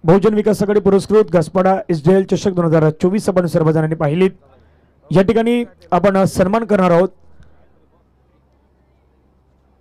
बहुजन विकास आघाडी पुरस्कृत घासपाडा एसडीएल चषक 2024 आपण सर्वजणांनी पाहिलीत। या ठिकाणी आपण सन्मान करणार आहोत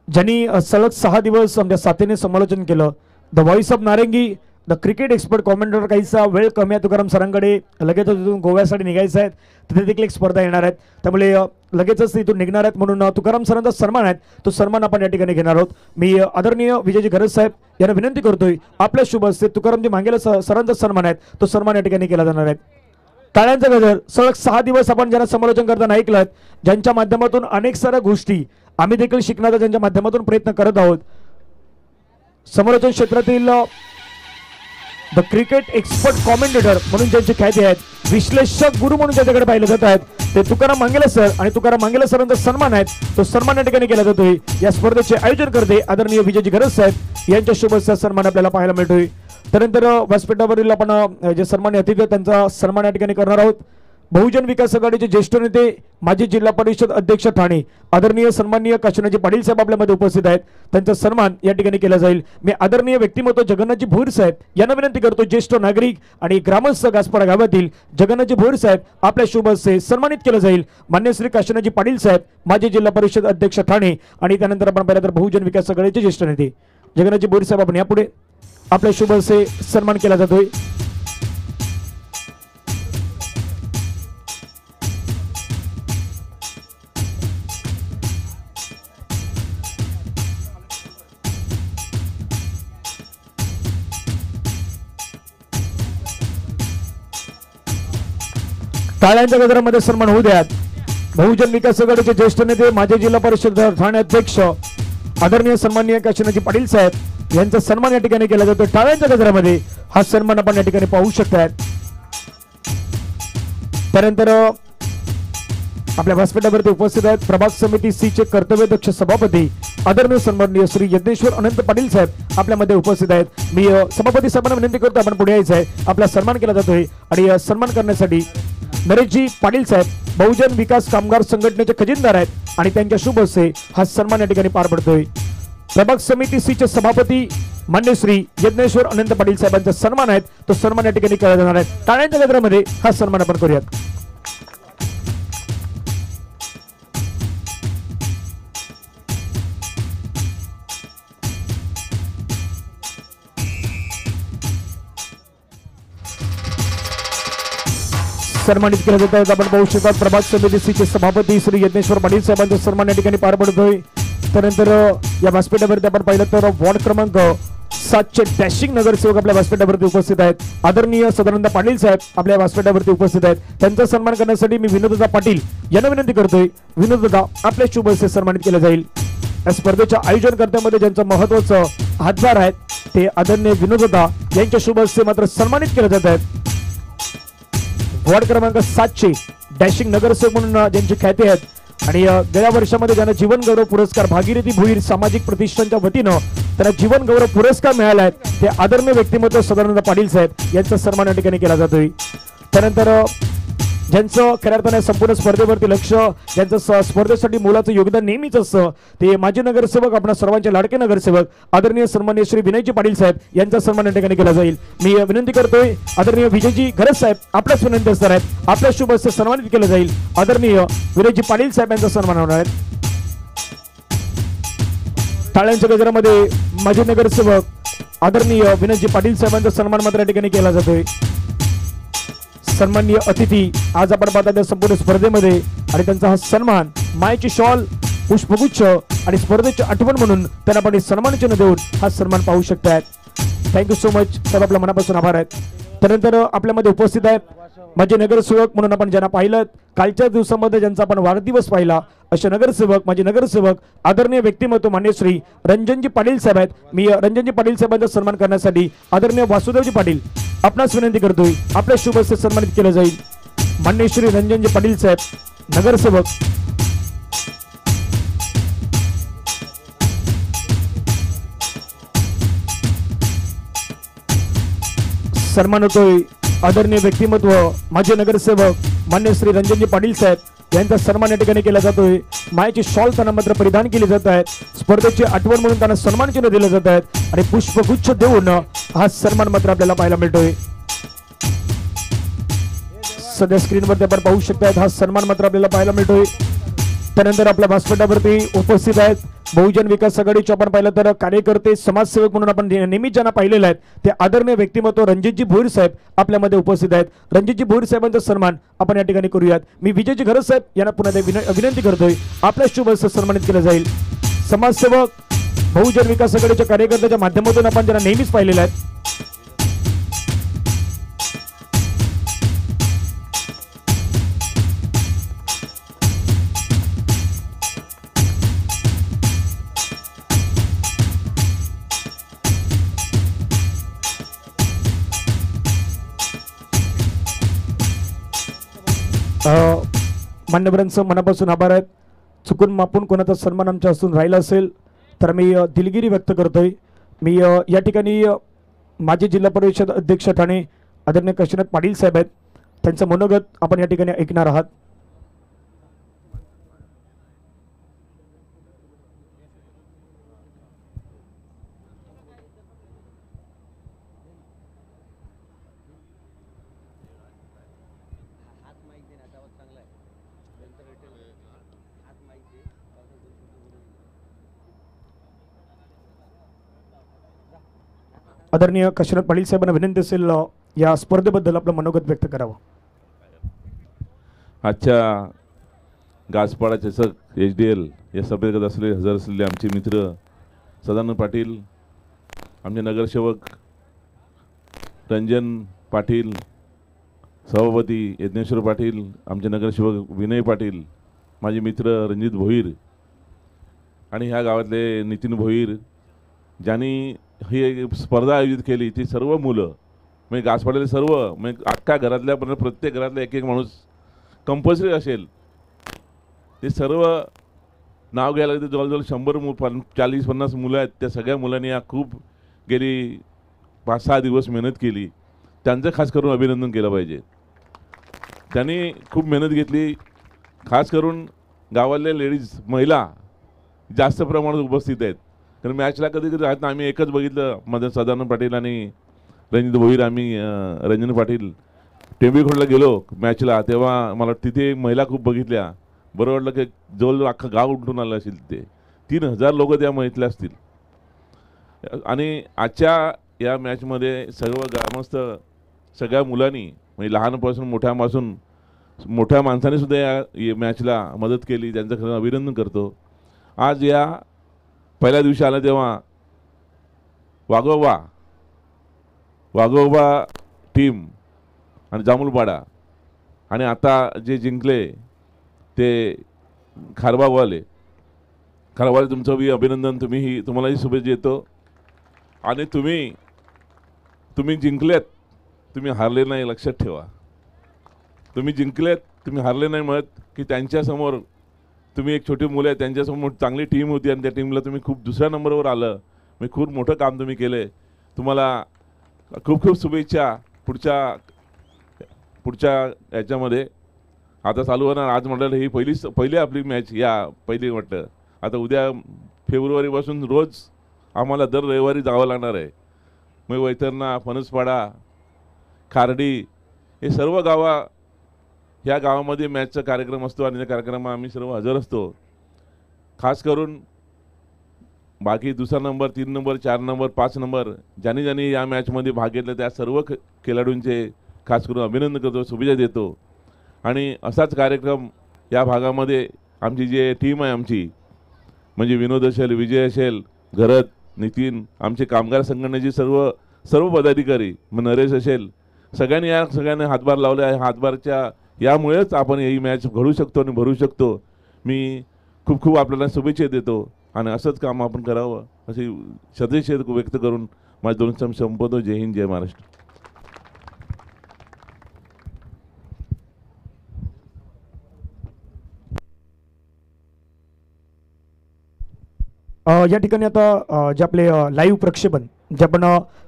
ज्यांनी सलग 6 दिवस आमच्या साथीने समालोचन केलं। द व्हॉइस ऑफ नारंगी द क्रिकेट एक्सपर्ट कॉमेंटेटर काहीसा वेळ कमी आहे तुकाराम सरांकडे, लगेच तिथून गोव्यासाठी निघायचं आहे, तिथे देखील एक स्पर्धा येणार आहेत, त्यामुळे लगेचच इथून निघणार आहेत, म्हणून तुकाराम सरांचा सन्मान आहे तो सन्मान आपण या ठिकाणी घेणार आहोत। मी आदरणीय विजयजी घरत साहेब यांना विनंती करतोय आपल्या शुभ हस्ते तुकारामजी मांगेला सरांचा सन्मान आहे तो सन्मान या ठिकाणी केला जाणार आहे। टाळ्यांचा गजर। सलग 6 दिवस आपण ज्यांना समालोचन करताना ऐकलं, ज्यांच्या माध्यमातून अनेक साऱ्या गोष्टी आम्ही देखील शिकण्याचा ज्यांच्या माध्यमातून प्रयत्न करत आहोत, समालोचन क्षेत्रातील द क्रिकेट एक्सपर्ट कॉमेंटेटर म्हणून ज्यांची ख्याती आहेत, विश्लेषक गुरु म्हणून ज्यांच्याकडे पाहिले जात आहेत ते तुकाराम मांगेला सर, आणि तुकाराम मांगेला सरांचा सन्मान आहे तो सन्मान या ठिकाणी केला जातोय। या स्पर्धेचे आयोजन करते आदरणीय विजयजी घरत साहेब यांच्या शुभ हस्ते सन्मान आपल्याला पाहायला मिळतोय। त्यानंतर व्यासपीठावरील आपण जे सन्मान्य अतिथी आहेत त्यांचा सन्मान या ठिकाणी करणार आहोत। बहुजन विकास आघाडीचे ज्येष्ठ नेते माजी जिल्हा परिषद अध्यक्ष ठाणे आदरणीय सन्माननीय काशीनाथजी पाटील साहेब आपल्यामध्ये उपस्थित आहेत, त्यांचा सन्मान या ठिकाणी केला जाईल। मी आदरणीय व्यक्तिमत्व जगन्नाथजी भोईर साहेब यांना विनंती करतो, ज्येष्ठ नागरिक आणि ग्रामस्थ घासपाडा गावातील जगन्नाथजी भोईर साहेब आपल्या शुभ हस्ते सन्मानित केलं जाईल। मान्य श्री काशीनाथजी पाटील साहेब माजी जिल्हा परिषद अध्यक्ष ठाणे, आणि त्यानंतर आपण पाहिलं तर बहुजन विकास आघाडीचे ज्येष्ठ नेते जगन्नाथजी भोईर साहेब आपण यापुढे आपल्या शुभ हस्ते सन्मान केला जातोय। टाळ्यांच्या गजरामध्ये सन्मान होऊ द्यात। बहुजन विकास आघाडीचे ज्येष्ठ नेते माजी जिल्हा परिषद ठाणे अध्यक्ष आदरणीय सन्माननीय काशीनाथजी पाटील साहेब यांचा सन्मान या ठिकाणी केला जातो। टाळ्यांच्या गजरामध्ये हा सन्मान आपण या ठिकाणी पाहू शकतात। त्यानंतर आपल्या व्यासपीठावरती उपस्थित आहेत प्रभाग समिती सी चे कर्तव्यदक्ष सभापती आदरणीय सन्माननीय श्री यज्ञेश्वर अनंत पाटील साहेब आपल्यामध्ये उपस्थित आहेत। मी सभापती साहेबांना विनंती करतो आपण पुढे यायचं आहे, आपला सन्मान केला जातोय, आणि सन्मान करण्यासाठी नरेशजी पाटील साहेब बहुजन विकास कामगार संघटनेचे खजिनदार आहेत आणि त्यांच्या शुभ हस्ते हा सन्मान या ठिकाणी पार पडतोय। प्रभाग समिती सी चे सभापती मान्य श्री यज्ञेश्वर अनंत पाटील साहेबांचा सन्मान आहे तो सन्मान या ठिकाणी केला जाणार आहे। टाळ्यांच्या गजरामध्ये हा सन्मान आपण करूयात। सन्मानित केलं जात आहेत आपण पाहू शकता प्रभाग समिती सी चे सभापती श्री यज्ञेश्वर पाटील साहेबांचा सन्मान या ठिकाणी पार पडतोय। त्यानंतर या व्यासपीठावरती आपण पाहिलं तर वॉर्ड क्रमांक 7 चे डॅशिंग नगरसेवक आपल्या व्यासपीठावरती उपस्थित आहेत, आदरणीय सदानंद पाटील साहेब आपल्या व्यासपीठावरती उपस्थित आहेत, त्यांचा सन्मान करण्यासाठी मी विनोददा पाटील यांना विनंती करतोय, विनोददा आपल्या शुभ हस्ते सन्मानित केलं जाईल। या स्पर्धेच्या आयोजनकर्त्यामध्ये ज्यांचं महत्वाचं हातभार आहे ते आदरणीय विनोददा यांच्या शुभ हस्ते मात्र सन्मानित केले जात आहेत। वॉर्ड क्रमांक 7 चे डॅशिंग नगरसेवक म्हणून ज्यांची ख्याती आहेत आणि गेल्या वर्षामध्ये ज्यांना जीवन गौरव पुरस्कार भागीरथी भोईर सामाजिक प्रतिष्ठानच्या वतीनं त्यांना जीवन गौरव पुरस्कार मिळाला आहे ते आदरणीय व्यक्तिमत्व सदानंद पाटील साहेब यांचा सन्मान या ठिकाणी केला जातोय। त्यानंतर ज्यांचं खऱ्या अर्थाने संपूर्ण स्पर्धेवरती लक्ष, ज्यांचं स्पर्धेसाठी मोलाचं योगदान नेहमीच असतं ते माजी नगरसेवक आपण सर्वांचे लाडके नगरसेवक आदरणीय सन्माननीय श्री विनयजी पाटील साहेब यांचा सन्मान या ठिकाणी केला जाईल। मी विनंती करतोय आदरणीय विजयजी घरत साहेब आपल्याच विनंती असणार आहेत, आपल्या शुभ हस्ते सन्मानित केलं जाईल। आदरणीय विनयजी पाटील साहेब यांचा सन्मान होणार आहे। टाळ्यांच्या गजरामध्ये माजी नगरसेवक आदरणीय विनयजी पाटील साहेबांचा सन्मान मात्र या ठिकाणी केला जातोय। सन्माननीय अतिथी आज आपण पाहता त्या संपूर्ण स्पर्धेमध्ये, आणि त्यांचा हा सन्मान मायेची शॉल, पुष्पगुच्छ आणि स्पर्धेची आठवण म्हणून त्यांना आपण सन्मान चिन्ह देऊन हा सन्मान पाहू शकतात। थँक्यू सो मच साहेब, आपल्या मनापासून आभार आहेत। त्यानंतर आपल्यामध्ये उपस्थित आहेत माझे नगरसेवक म्हणून आपण ज्यांना पाहिलं, कालच्या दिवसामध्ये ज्यांचा आपण वाढदिवस पाहिला, असे नगरसेवक, माझे नगरसेवक आदरणीय व्यक्तिमत्व मान्य श्री रंजनजी पाटील साहेब आहेत. मी रंजनजी पाटील साहेबांचा सन्मान करण्यासाठी आदरणीय वासुदेवजी पाटील आपणास विनंती करतोय, आपल्या शुभ हस्ते सन्मानित केलं जाईल. मान्य श्री रंजनजी पाटील साहेब नगरसेवक. सन्मान होतोय आदरणीय व्यक्तिमत्व माझे नगरसेवक मान्य श्री रंजनजी पाटील साहेब यांचा सन्मान या ठिकाणी केला जातोय. मायाची शॉल त्यांना मात्र परिधान केली जात आहेत. स्पर्धेची आठवण म्हणून त्यांना सन्मान चिन्ह दिले जात आहेत आणि पुष्पगुच्छ देऊन हा सन्मान मात्र आपल्याला पाहायला मिळतोय. सध्या स्क्रीनवरती आपण पाहू शकतात हा सन्मान मात्र आपल्याला पाहायला मिळतोय. त्यानंतर आपल्या व्यासपीठावरती उपस्थित आहेत बहुजन विकास आघाडीचे आपण पाहिलं तर कार्यकर्ते, समाजसेवक म्हणून आपण नेहमी ज्यांना पाहिलेलं आहेत ते आदरणीय व्यक्तिमत्व रणजितजी भोईर साहेब आपल्यामध्ये उपस्थित आहेत. रणजितजी भोईर साहेबांचा सन्मान आपण या ठिकाणी करूयात. मी विजयजी घरत साहेब यांना पुन्हा विनंती करतोय, आपल्या शुभ हस्ते सन्मानित केलं जाईल. समाजसेवक, बहुजन विकास आघाडीच्या कार्यकर्त्याच्या माध्यमातून आपण ज्यांना नेहमीच पाहिलेलं आहे. मान्यवरांचं मनापासून आभार आहेत. चुकून मापून कोणाचा सन्मान आमच्या असून राहिला असेल तर मी दिलगिरी व्यक्त करतोय. मी या ठिकाणी माजी जिल्हा परिषद अध्यक्ष ठाणे आदरणीय काशीनाथ पाटील साहेब आहेत, त्यांचं मनोगत आपण या ठिकाणी ऐकणार आहात. आदरणीय काशीनाथ पाटील साहेबांना विनंती असेल या स्पर्धेबद्दल आपलं मनोगत व्यक्त करावं. आजच्या गासपाडा चषक HDL या सभेत हजर असलेले आमचे मित्र सदानंद पाटील, आमचे नगरसेवक रंजन पाटील, सभापती यज्ञेश्वर पाटील, आमचे नगरसेवक विनय पाटील, माझे मित्र रणजित भोईर आणि ह्या गावातले नितीन भोईर, ज्यांनी ही स्पर्धा आयोजित केली ती सर्व मुलं म्हणजे गासपाड्याले सर्व म्हणजे अख्ख्या घरातल्या पण प्रत्येक घरातला एक एक माणूस कंपल्सरी असेल ते सर्व नाव घ्यायला लागते. जवळजवळ 140-50 मुलं आहेत. त्या सगळ्या मुलांनी या खूप गेली 5-6 दिवस मेहनत केली. त्यांचं खास करून अभिनंदन केलं पाहिजे. त्यांनी खूप मेहनत घेतली. खास करून गावातले लेडीज, महिला जास्त प्रमाणात उपस्थित आहेत. कारण मॅचला कधी कधी आहेत ना, आम्ही एकच बघितलं मध्ये सदानंद पाटील आणि रणजित भोईर, आम्ही रंजन पाटील टेंबीखोडला गेलो मॅचला, तेव्हा मला तिथे महिला खूप बघितल्या. बरं वाटलं की जवळजवळ अख्खं गाव उठून आलं असेल. तिथे 3000 लोक त्या महिला असतील. आणि आजच्या या मॅचमध्ये सर्व ग्रामस्थ सगळ्या मुलांनी म्हणजे लहानपासून मोठ्या माणसाने सुद्धा या मॅचला मदत केली. त्यांचं खरं अभिनंदन करतो. आज या पहिल्या दिवशी आलं तेव्हा वाघोबा टीम आणि जामुलपाडा आणि आता जे जिंकले ते खारबागवाले तुमचं बी अभिनंदन. तुम्हालाही शुभेच्छा देतो. आणि तुम्ही जिंकलेत, तुम्ही हारले नाही, लक्षात ठेवा. तुम्ही जिंकलेत, तुम्ही हारले नाही म्हणत की त्यांच्यासमोर तुम्ही एक छोटी मुलं आहे, त्यांच्यासमोर चांगली टीम होती आणि त्या टीमला तुम्ही खूप दुसऱ्या नंबरवर आलं. मी खूप मोठं काम तुम्ही केलं आहे. तुम्हाला खूप खूप शुभेच्छा. पुढच्या याच्यामध्ये आता चालू होणार. आज म्हटलं ही पहिली आपली मॅच पहिली म्हटलं. आता उद्या फेब्रुवारीपासून रोज आम्हाला दर रविवारी जावं लागणार आहे. मग वैतरणा, फणसपाडा, खार्डी हे सर्व ह्या गावामध्ये मॅचचा कार्यक्रम असतो आणि त्या कार्यक्रमात आम्ही सर्व हजर असतो. खास करून बाकी 2रा नंबर, 3 नंबर, 4 नंबर, 5 नंबर ज्यांनी या मॅचमध्ये भाग घेतला त्या सर्व खेळाडूंचे खास करून अभिनंदन करतो, शुभेच्छा देतो. आणि असाच कार्यक्रम या भागामध्ये आमची जी टीम आहे आमची म्हणजे विनोद असेल, विजय असेल, घरत, नितीन, आमचे कामगार संघटनेचे सर्व पदाधिकारी, मग नरेश असेल, सगळ्यांनी हातभार लावले आहे. हातभारच्या यामुळेच आपण ही मॅच घडू शकतो आणि भरू शकतो. मी खूप खूप आपल्याला शुभेच्छा देतो आणि असंच काम आपण करावं अशी सदिच्छा व्यक्त करून माझे 2 शब्द संपवतो. जय हिंद, जय महाराष्ट्र. या ठिकाणी आता जे आपले लाईव्ह प्रक्षेपण जे आपण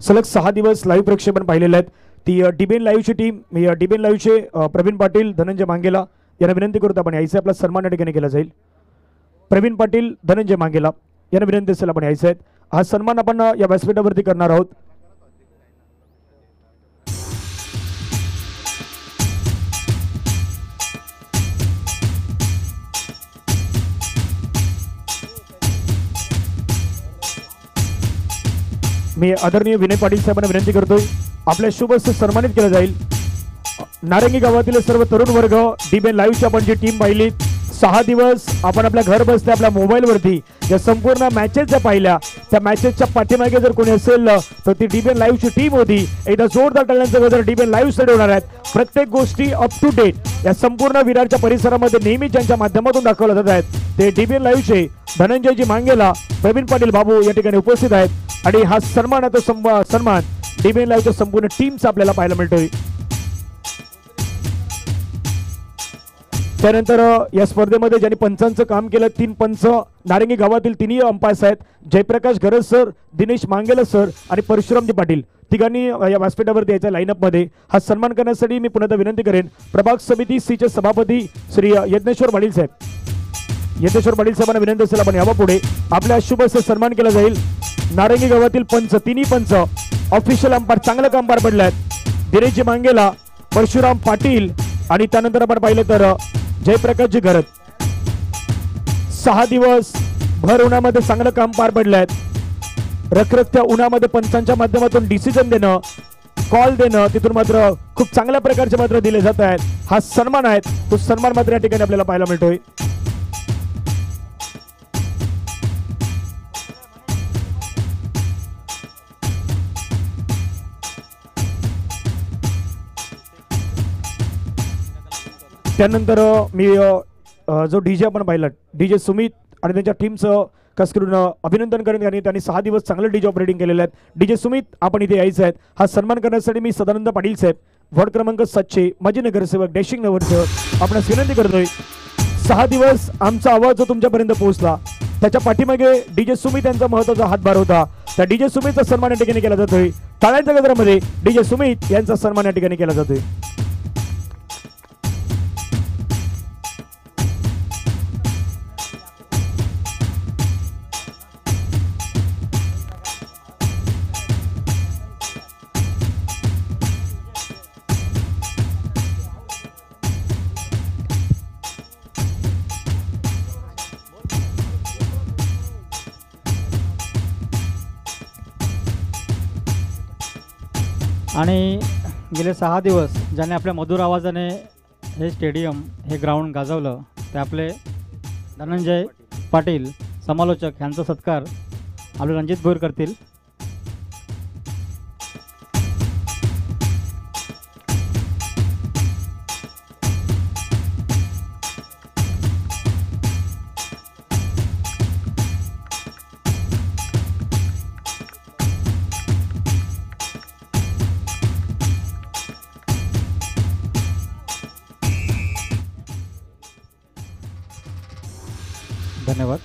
सलग 6 दिवस लाईव्ह प्रक्षेपण पाहिलेले आहेत ती डीबीएन लाईव्हची टीम डीबीएन लाईव्हचे प्रवीण पाटील धनंजय मांगेला यांना विनंती करतो आपण यायचं आपला सन्मान या ठिकाणी केला जाईल. प्रवीण पाटील धनंजय मांगेला यांना विनंती असेल आपण यायचं आहेत. हा सन्मान आपण या व्यासपीठावरती करणार आहोत. मी आदरणीय विनय पाटील साहेबांना विनंती करतोय आपल्या शुभ हस्ते सन्मानित केलं जाईल. नारंगी गावातील सर्व तरुण वर्ग डीबीएन लाईव्हची आपण जी टीम पाहिली 6 दिवस आपण आपल्या घर बसल्या आपल्या मोबाईलवरती या संपूर्ण मॅचेस ज्या पाहिल्या त्या मॅचेसच्या पाठीमागे जर कोणी असेल तर ती डीबीएन लाईव्हची टीम होती. एकदा जोरदार टाळ्यांचा गजर डीबीएन लाईव्ह साठी होणार आहेत. प्रत्येक गोष्टी अप टू डेट या संपूर्ण विरारच्या परिसरामध्ये नेहमी ज्यांच्या माध्यमातून दाखवल्या जात आहेत ते डीबीएन लाईव्हचे धनंजयजी मांगेला प्रवीण पाटील बाबू या ठिकाणी उपस्थित आहेत आणि हा सन्मानाचा सन्मान डीबीएन लाईव्हच्या संपूर्ण टीमचा आपल्याला पाहायला मिळतोय. त्यानंतर या स्पर्धेमध्ये ज्यांनी पंचांचं काम केलं 3 पंच नारंगी गावातील 3 अंपायर्स आहेत. जयप्रकाश गरज सर, दिनेश मांगेला सर आणि परशुरामजी पाटील तिघांनी या व्यासपीठावरती यायच्या लाईनअपमध्ये हा सन्मान करण्यासाठी मी पुन्हा विनंती करेन प्रभाग समिती सीचे सभापती श्री यज्ञेश्वर पाटील साहेब. यज्ञेश्वर पाटील साहेबांना विनंती असेल आपण यावा पुढे आपल्या शुभ हस्ते सन्मान केला जाईल. नारंगी गावातील पंच 3 पंच ऑफिशियल अंपायर चांगलं काम पार पडलं आहेत. दिनेशजी मांगेला, परशुराम पाटील आणि त्यानंतर आपण पाहिलं तर जयप्रकाशजी गरज 6 दिवस भर उन्हामध्ये चांगलं काम पार पडलं आहेत. रखरखत्या उन्हामध्ये पंचांच्या माध्यमातून डिसिजन देणं, कॉल देणं तिथून मात्र खूप चांगल्या प्रकारचे मात्र दिले जात आहेत. हा सन्मान आहे तो सन्मान मात्र या ठिकाणी आपल्याला पाहायला मिळतोय. त्यानंतर मी जो डीजे आपण पाहिला डीजे सुमित आणि त्यांच्या टीमचं खास करून अभिनंदन करेन कारण त्यांनी 6 दिवस चांगलं डीजे ऑपरेटिंग केलेलं आहे. डीजे सुमित आपण इथे यायचं आहेत. हा सन्मान करण्यासाठी मी सदानंद पाटील साहेब वॉर्ड क्रमांक 700 माजी नगरसेवक डॅशिंग नगरसेवक आपणास विनंती करतोय 6 दिवस आमचा आवाज जो तुमच्यापर्यंत पोहोचला त्याच्या पाठीमागे डीजे सुमित यांचा महत्त्वाचा हातभार होता. त्या डीजे सुमितचा सन्मान या ठिकाणी केला जातोय. टाळ्यांच्या गजरामध्ये डीजे सुमित यांचा सन्मान या ठिकाणी केला जातोय. आणि गेले 6 दिवस ज्याने आपल्या मधुर आवाजाने हे स्टेडियम हे ग्राउंड गाजवलं ते आपले धनंजय पाटील समालोचक यांचा सत्कार आपले रणजित भोईर करतील. धन्यवाद.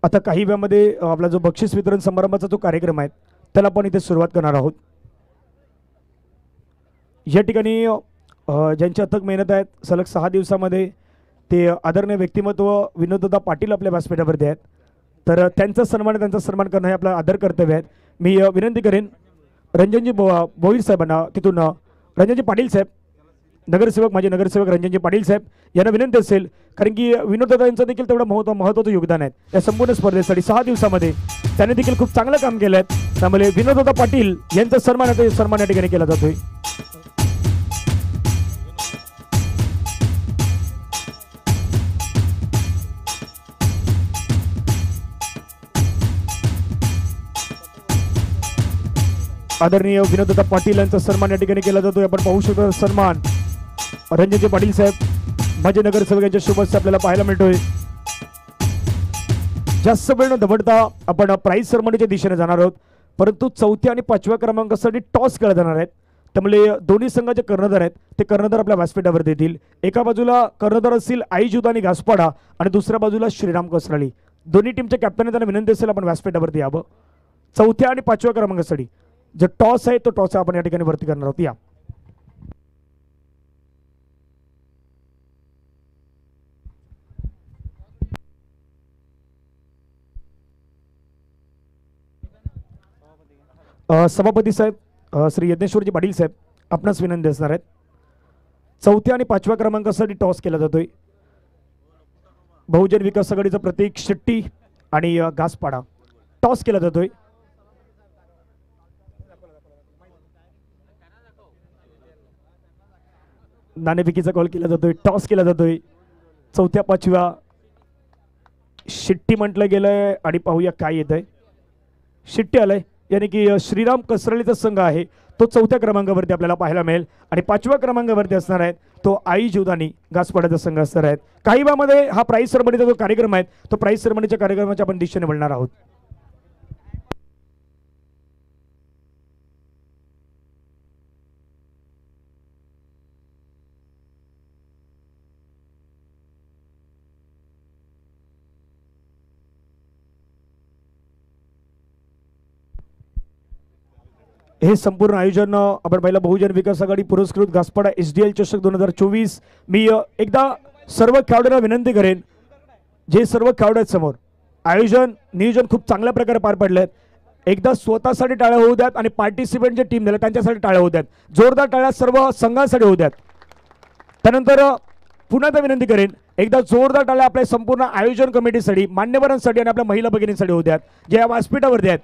आता काही वेळामध्ये आपला जो बक्षीस वितरण समारंभाचा जो कार्यक्रम आहे त्याला आपण इथे सुरुवात करणार आहोत. या ठिकाणी ज्यांची अथक मेहनत आहेत सलग 6 दिवसामध्ये ते आदरणीय व्यक्तिमत्व विनोददा पाटील आपल्या व्यासपीठावरती आहेत तर त्यांचा सन्मान करणं हे आपलं आदर कर्तव्य आहे. मी विनंती करेन रंजनजी भोईर साहेबांना तिथून रंजनजी पाटील साहेब नगरसेवक माजी नगरसेवक रंजनजी पाटील साहेब यांना विनंती असेल कारण की विनोददा यांचं देखील तेवढं महत्त्वाचं योगदान आहे या संपूर्ण स्पर्धेसाठी 6 दिवसामध्ये त्यांनी देखील खूप चांगलं काम केलं आहे. त्यामुळे विनोददादा पाटील यांचा सन्मान या ठिकाणी केला जातोय. आदरणीय विनोददादा पाटील यांचा सन्मान या ठिकाणी केला जातोय. आपण पाहू शकतो सन्मान रणजित पाटील साहेब माजी नगरसेवक यांच्या शुभ हस्ते आपल्याला पाहायला मिळतोय. जास्त वेळ न दवडता आपण प्राइज सेरेमनीच्या दिशेने जाणार आहोत, परंतु 4थ्या आणि 5व्या क्रमांकासाठी टॉस खेळले जाणार आहेत. त्यामुळे दोन्ही संघाचे कर्णधार आहेत ते कर्णधार आपल्या व्यासपीठावर देतील. एका बाजूला कर्णधार असतील आई जुदानी घासपाडा आणि दुसऱ्या बाजूला श्रीराम कसराळी. दोन्ही टीमच्या कॅप्टन त्यांना विनंती असेल आपण व्यासपीठावरती यावं. 4थ्या आणि 5व्या क्रमांकासाठी जो टॉस आहे तो टॉस आपण या ठिकाणी वरती करणार आहोत. या सभापती साहेब श्री यज्ञेश्वरजी पाटील साहेब आपणास विनंती असणार आहेत. 4थ्या आणि 5व्या क्रमांकासाठी टॉस केला जातोय. बहुजन विकास आघाडीचं प्रतीक शेट्टी आणि घासपाडा टॉस केला जातोय. नाणेफेकीचा कॉल केला जातोय. टॉस केला जातोय. 4थ्या 5व्या शिट्टी म्हटलं गेलंय आणि पाहूया काय येत आहे. शिट्टी आलंय यानी की श्रीराम कसरळीचा संघ आहे तो 4थ्या क्रमांकावरती आपल्याला पाहायला मिळेल आणि 5व्या क्रमांकावरती असणार आहे तो आई जीवदानी घासपाड्याचा संघ असणार आहे. काही वेळामध्ये हा प्राइज सेरेमनीचा जो कार्यक्रम आहे तो प्राइज सेरेमनीच्या कार्यक्रमाच्या आपण दिशेने वळणार आहोत. हे संपूर्ण आयोजन आपण पाहिलं बहुजन विकास आघाडी पुरस्कृत घासपाडा SDL चषक 2024. मी एकदा सर्व खेळाडूंना विनंती करेन जे सर्व खेळाडू आहेत समोर आयोजन नियोजन खूप चांगल्या प्रकारे पार पडले. एकदा स्वतःसाठी टाळ्या होऊ द्यात आणि पार्टिसिपेंट जे टीम दिले त्यांच्यासाठी टाळ्या होऊ द्यात. जोरदार टाळ्या सर्व संघांसाठी होऊ द्यात. त्यानंतर पुन्हा एकदा विनंती करेन एकदा जोरदार टाळ्या आपल्या संपूर्ण आयोजन कमिटीसाठी मान्यवरांसाठी आणि आपल्या महिला भगिनींसाठी होऊ द्यात जे या व्यासपीठावरती आहेत.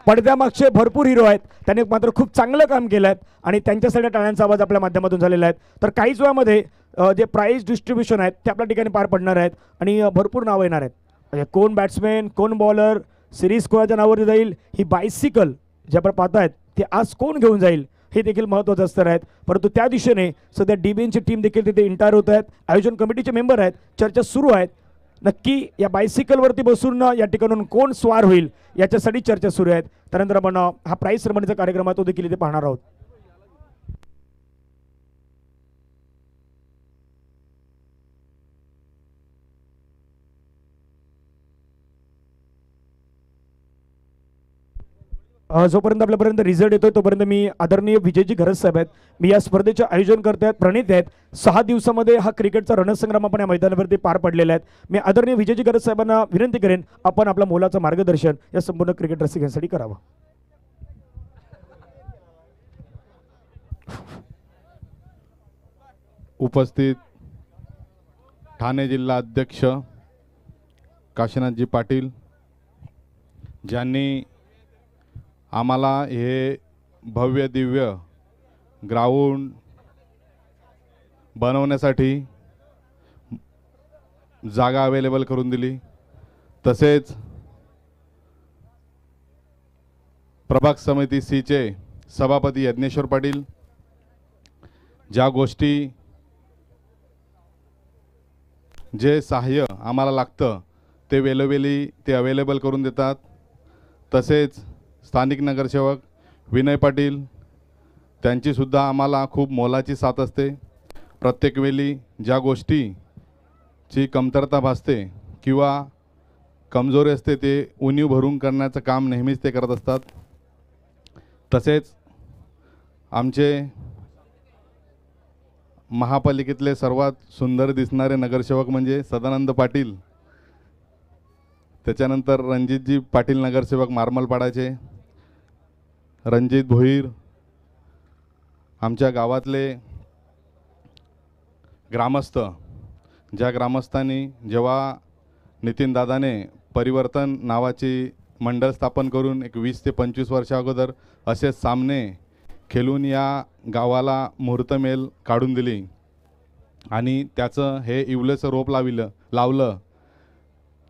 पडद्यामागचे भरपूर हिरो आहेत त्यांनी मात्र खूप चांगलं काम केलं आहे आणि त्यांच्यासाठी टाळ्यांचा आवाज आपल्या माध्यमातून झालेला आहे. तर काहीच वेळामध्ये जे प्राइज डिस्ट्रीब्युशन आहेत ते आपल्या ठिकाणी पार पडणार आहेत आणि भरपूर नावं येणार आहेत. म्हणजे कोण बॅट्समॅन कोण बॉलर सिरीज कोणाच्या नावावरती जाईल ही बायसिकल जे आपण पाहतायत ते आज कोण घेऊन जाईल हे देखील महत्त्वाचं असणार आहेत. परंतु त्या दिशेने सध्या DBNची टीम देखील तिथे इंटायर होत आहेत. आयोजन कमिटीचे मेंबर आहेत. चर्चा सुरू आहेत. नक्की या बायसिकलवरती बसून या ठिकाणून कोण स्वार होईल याच्यासाठी चर्चा सुरू आहेत. त्यानंतर आपण हा प्राइज सेरेमनीचा कार्यक्रम आहे तो देखील इथे पाहणार आहोत. जोपर्यंत आपल्यापर्यंत रिझल्ट येतोय तोपर्यंत मी आदरणीय विजयजी घरज साहेब आहेत मी या स्पर्धेचे आयोजन करते आहेत प्रणित आहेत. 6 दिवसामध्ये हा क्रिकेटचा रणसंग्राम आपण या मैदानावरती पार पडलेला आहे. मी आदरणीय विजयजी घरज साहेबांना विनंती करेन आपण आपल्या मोलाचं मार्गदर्शन या संपूर्ण क्रिकेट रसिकांसाठी करावं. उपस्थित ठाणे जिल्हा अध्यक्ष काशीनाथजी पाटील ज्यांनी आम्हाला हे भव्य दिव्य ग्राउंड बनवण्यासाठी जागा अवेलेबल करून दिली. तसेच प्रभाग समिती सीचे सभापती यज्ञेश्वर पाटील ज्या गोष्टी जे सहाय्य आम्हाला लागतं ते वेळोवेळी ते अवेलेबल करून देतात. तसेच स्थानिक नगरसेवक विनय पाटील त्यांचीसुद्धा आम्हाला खूप मोलाची साथ असते. प्रत्येक वेळी ज्या गोष्टीची कमतरता भासते किंवा कमजोरी असते ते उणीव भरून करण्याचं काम नेहमीच ते करत असतात. तसेच आमचे महापालिकेतले सर्वात सुंदर दिसणारे नगरसेवक म्हणजे सदानंद पाटील, त्याच्यानंतर रणजितजी पाटील नगरसेवक मारमलपाडाचे, रणजित भोईर, आमच्या गावातले ग्रामस्थ ज्या ग्रामस्थांनी जेव्हा नितीन दादाने परिवर्तन नावाची मंडळ स्थापन करून एक 20 ते 25 वर्षा अगोदर असे सामने खेळून या गावाला मुहूर्तमेल काढून दिली आणि त्याचं हे इवलेचं रोप लावलं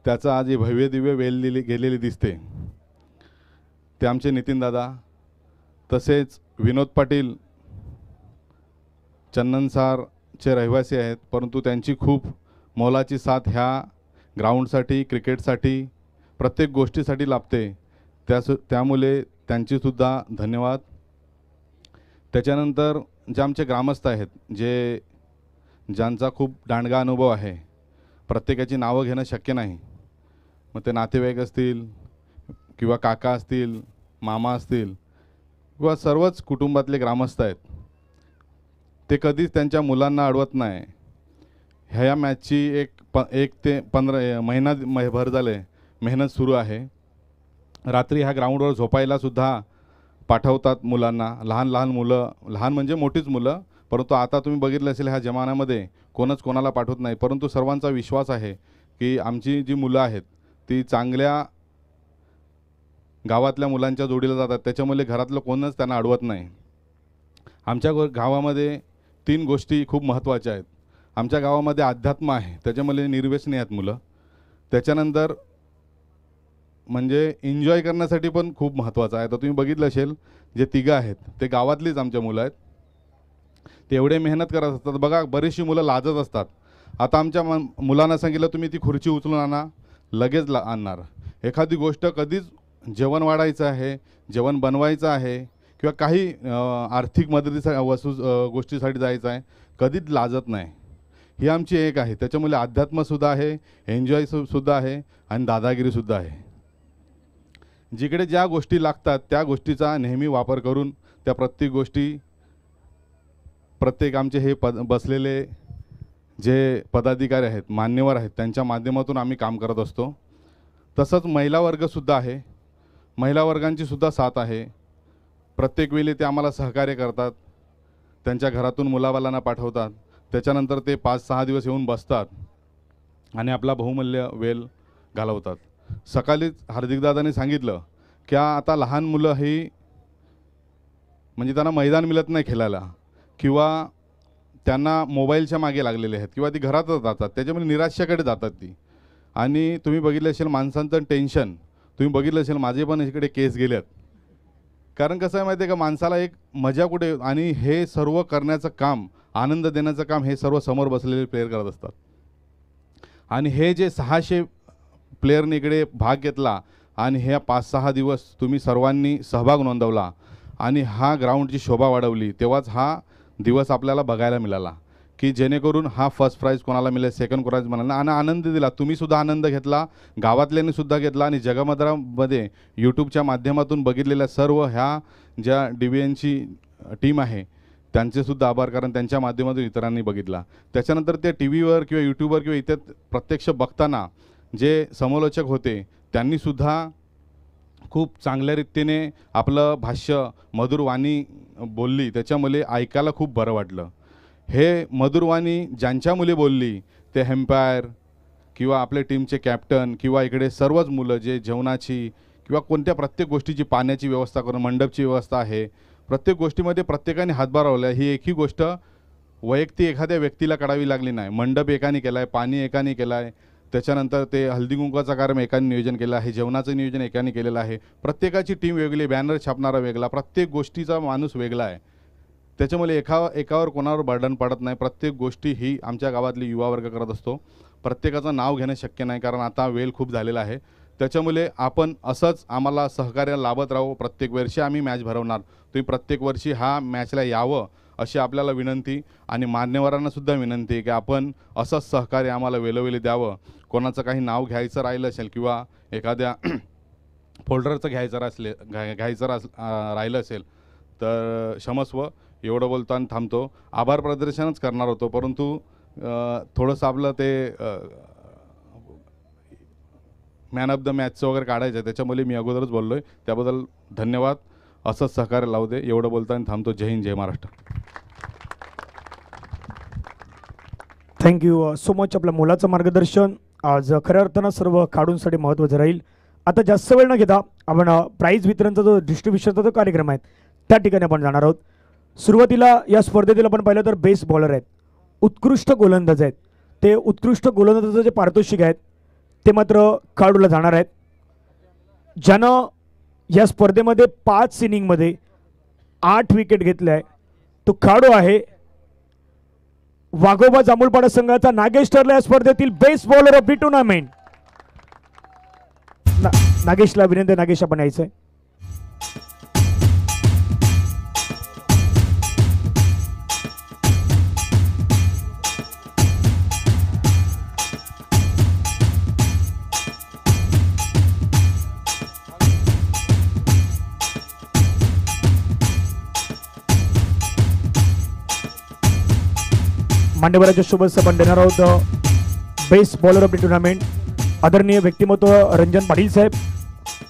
त्याचं आज ही भव्य दिव्य वेल गेलेली दिसते. ते आमचे नितीन दादा, तसेच विनोद पाटील चन्ननसारचे रहिवासी आहेत, परंतु त्यांची खूप मोलाची साथ ह्या ग्राउंडसाठी, क्रिकेटसाठी, प्रत्येक गोष्टीसाठी लाभते. त्यामुळे त्यांचीसुद्धा धन्यवाद. त्याच्यानंतर जे आमचे ग्रामस्थ आहेत, ज्यांचा खूप दांडगा अनुभव आहे, प्रत्येकाची नावं घेणं शक्य नाही. मग ते नातेवाईक असतील किंवा काका असतील, मामा असतील किंवा सर्वच कुटुंबातले ग्रामस्थ आहेत, ते कधीच त्यांच्या मुलांना अडवत नाही. ह्या मॅचची एक ते 15 महिनाभर झाले मेहनत सुरू आहे. रात्री ह्या ग्राउंडवर झोपायलासुद्धा पाठवतात मुलांना. लहान मुलं, लहान म्हणजे मोठीच मुलं, परंतु आता तुम्ही बघितलं असेल ह्या जमान्यामध्ये कोणच कोणाला पाठवत नाही. परंतु सर्वांचा विश्वास आहे की आमची जी मुलं आहेत ती चांगल्या गावातल्या मुलांच्या जोडीला जातात, त्याच्यामुळे घरातलं कोणच त्यांना अडवत नाही. आमच्या गावामध्ये 3 गोष्टी खूप महत्त्वाच्या आहेत. आमच्या गावामध्ये अध्यात्म आहे, त्याच्यामुळे निर्व्यसनी आहेत मुलं. त्याच्यानंतर म्हणजे एन्जॉय करण्यासाठी पण खूप महत्त्वाचं आहे. तर तुम्ही बघितलं असेल जे 3 आहेत ते गावातलीच आमच्या मुलं आहेत. ते एवढे मेहनत करत असतात. बघा, बरीचशी मुलं लाजत असतात. आता आमच्या मुलांना सांगितलं तुम्ही ती खुर्ची उचलून आणा, लगेच आणणार. एखादी गोष्ट कधीच जेवण वाढायचं आहे, जेवण बनवायचं आहे किंवा काही आर्थिक मदतीसाठी गोष्टीसाठी जायचं आहे, कधीच लाजत नाही. ही आमची एक आहे. त्याच्यामुळे अध्यात्मसुद्धा आहे, एन्जॉयसुद्धा आहे आणि दादागिरीसुद्धा आहे. जिकडे ज्या गोष्टी लागतात त्या गोष्टीचा नेहमी वापर करून त्या प्रत्येक आमचे हे बसलेले जे पदाधिकारी आहेत, मान्यवर आहेत, त्यांच्या माध्यमातून आम्ही काम करत असतो. तसंच महिला वर्गसुद्धा आहे. महिला वर्गांचीसुद्धा साथ आहे. प्रत्येक वेळी ते आम्हाला सहकार्य करतात. त्यांच्या घरातून मुलाबालांना पाठवतात. त्याच्यानंतर ते 5-6 दिवस येऊन बसतात आणि आपला बहुमूल्य वेळ घालवतात. सकाळीच हार्दिकदादांनी सांगितलं की आता लहान मुलं ही म्हणजे त्यांना मैदान मिळत नाही खेळायला किंवा त्यांना मोबाईलच्या मागे लागलेले आहेत किंवा ती घरातच राहतात, त्याच्यामुळे निराशेकडे जातात ती. आणि तुम्ही बघितलं असेल माणसांचं टेन्शन, तुम्ही बघितलं असेल माझे पण इकडे केस गेल्यात. कारण कसं आहे माहिती आहे का, माणसाला एक मजा कुठे, आणि हे सर्व करण्याचं काम, आनंद देण्याचं काम हे सर्व समोर बसलेले प्लेयर करत असतात. आणि हे जे 600 प्लेयरने इकडे भाग घेतला आणि ह्या 5-6 दिवस तुम्ही सर्वांनी सहभाग नोंदवला आणि हा ग्राउंडची शोभा वाढवली, तेव्हाच हा दिवस आपल्याला बघायला मिळाला की जेणेकरून हा फर्स्ट प्राईज कोणाला मिळेल, सेकंड प्राईज म्हणाला आणि आनंद दिला. तुम्हीसुद्धा आनंद घेतला, गावातल्यांनीसुद्धा घेतला आणि जगमधरामध्ये यूट्यूबच्या माध्यमातून बघितलेल्या सर्व ह्या ज्या DVNची टीम आहे त्यांचेसुद्धा आभार, कारण त्यांच्या माध्यमातून इतरांनी बघितला. त्याच्यानंतर ते TV वर किंवा यूट्यूबवर किंवा इथे प्रत्यक्ष बघताना जे समालोचक होते त्यांनीसुद्धा खूप चांगल्या रीतीने आपलं भाष्य मधुरवाणी बोलली, त्याच्यामुळे ऐकायला खूप बरं वाटलं. हे मधुरवाणी ज्यांच्या मुले बोलली ते एम्पायर किंवा आपल्या टीमचे कॅप्टन किंवा इकडे सर्वच मुलं जे जेवणाची किंवा कोणत्या प्रत्येक गोष्टीची, पाण्याची व्यवस्था करून, मंडपची व्यवस्था आहे, प्रत्येक गोष्टीमध्ये प्रत्येकाने हातभार लावला. ही एकही गोष्ट वैयक्तिक एखाद्या व्यक्तीला करावी लागली नाही. मंडप एकाने केला आहे, पाणी एकाने केलं आहे, त्याच्यानंतर ते हळदी कुंकवाचा कार्यक्रम एकाने नियोजन केलं आहे, जेवणाचं नियोजन एकाने केलेलं आहे. प्रत्येकाची टीम वेगळी, बॅनर छापणारा वेगळा, प्रत्येक गोष्टीचा माणूस वेगळा आहे. त्याच्यामुळे एकावर कोणावर बर्डन पडत नाही. प्रत्येक गोष्टी ही आमच्या गावातली युवा वर्ग करत असतो. प्रत्येकाचं नाव घेणं शक्य नाही कारण आता वेळ खूप झालेला आहे. त्याच्यामुळे आपण असंच आम्हाला सहकार्य लाभत राहू. प्रत्येक वर्षी आम्ही मॅच भरवणार, तुम्ही प्रत्येक वर्षी हा मॅचला यावं अशी आपल्याला विनंती आणि मान्यवरांनासुद्धा विनंती आहे की आपण असंच सहकार्य आम्हाला वेळोवेळी द्यावं. कोणाचं काही नाव घ्यायचं राहिलं असेल किंवा एखाद्या फोल्डरचं घ्यायचं राहिलं असेल तर क्षमस्व. एवढं बोलताना थांबतो. आभार प्रदर्शनच करणार होतो परंतु थोडंसं आपलं ते मॅन ऑफ द मॅचचं वगैरे काढायचं आहे, त्याच्यामुळे मी अगोदरच बोललो आहे. त्याबद्दल धन्यवाद. असंच सहकार्य लावू दे. एवढं बोलताना थांबतो. जय हिंद, जय महाराष्ट्र. Thank you so much. आपल्या मुलाचं मार्गदर्शन आज खऱ्या अर्थानं सर्व खेळाडूंसाठी महत्त्वाचं राहील. आता जास्त वेळ न घेता आपण प्राईज वितरणचा जो डिस्ट्रीब्युशनचा जो कार्यक्रम आहे त्या ठिकाणी आपण जाणार आहोत. सुरुवातीला या स्पर्धेतील आपण पाहिलं तर बेस्ट बॉलर आहेत, उत्कृष्ट गोलंदाज आहेत. ते उत्कृष्ट गोलंदाजाचे जे पारितोषिक आहेत ते मात्र खेळाडूला जाणार आहेत. ज्यानं या स्पर्धेमध्ये 5 इनिंगमध्ये 8 विकेट घेतल्या आहे तो खेळाडू आहे वाघोबा जांभूळपाडा संघाचा नागेश ठरला. या स्पर्धेतील best bowler of the tournament. नागेशला विनंती, नागेश आपण यायचंय. मान्यवराच्या शुभेच्छा आपण देणार आहोत. Best bowler of the tournament आदरणीय व्यक्तिमत्व रंजन पाटील साहेब.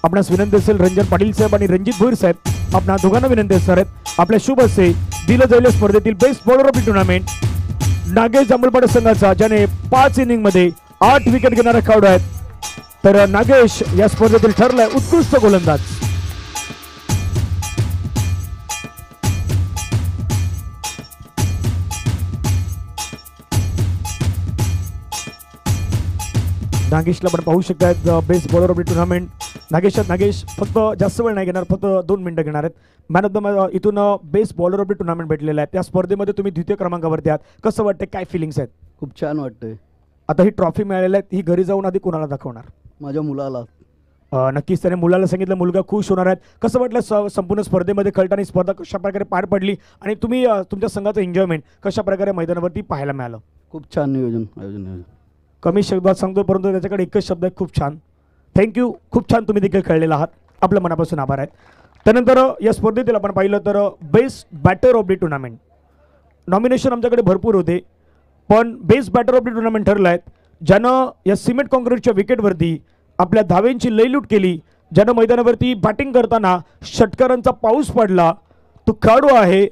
आपणास विनंती असेल रंजन पाटील साहेब आणि रणजित भोईर साहेब आपणा दोघांना विनंती असणार आहेत आपल्या शुभ हस्ते दिलं जाईल स्पर्धेतील best bowler of the tournament Nagesh Jambhulpada संघाचा, ज्याने 5 इनिंगमध्ये 8 विकेट घेणारा खेळाडू आहेत. तर नागेश या स्पर्धेतील ठरलाय उत्कृष्ट गोलंदाज. नागेशला पण पाहू शकतात best bowler of the tournament. Nagesh फक्त जास्त वेळ नाही घेणार, फक्त 2 मिनिटं घेणार आहेत. मॅन ऑफ द इथून best bowler of the tournament भेटलेला आहे. त्या स्पर्धेमध्ये तुम्ही द्वितीय क्रमांकावरती आहात. कसं वाटतं, काय फिलिंग्स आहेत? खूप छान वाटतंय. आता ही ट्रॉफी मिळालेली आहे, ही घरी जाऊन आधी कोणाला दाखवणार? माझ्या मुलाला. नक्कीच त्याने मुलाला सांगितलं, मुलगा खुश होणार आहेत. कसं वाटलं संपूर्ण स्पर्धेमध्ये खेळताना स्पर्धा कशा प्रकारे पार पडली आणि तुम्ही तुमच्या संघाचं एन्जॉयमेंट कशा प्रकारे मैदानावरती पाहायला मिळालं? खूप छान आयोजन. कमी शब्दात सांगतो परंतु त्याच्याकडे एकच शब्द आहे, खूप छान. थँक्यू, खूप छान तुम्ही देखील खेळलेला आहात. आपल्या मनापासून आभार आहेत. त्यानंतर या स्पर्धेतील आपण पाहिलं तर best batter of the tournament nomination आमच्याकडे भरपूर होते, पण best batter of the tournament ठरलं आहेत ज्यानं या सिमेंट कॉन्क्रीटच्या विकेटवरती आपल्या धावेंची लयलूट केली, ज्यानं मैदानावरती बॅटिंग करताना षटकारांचा पाऊस पडला. तो खेळाडू आहे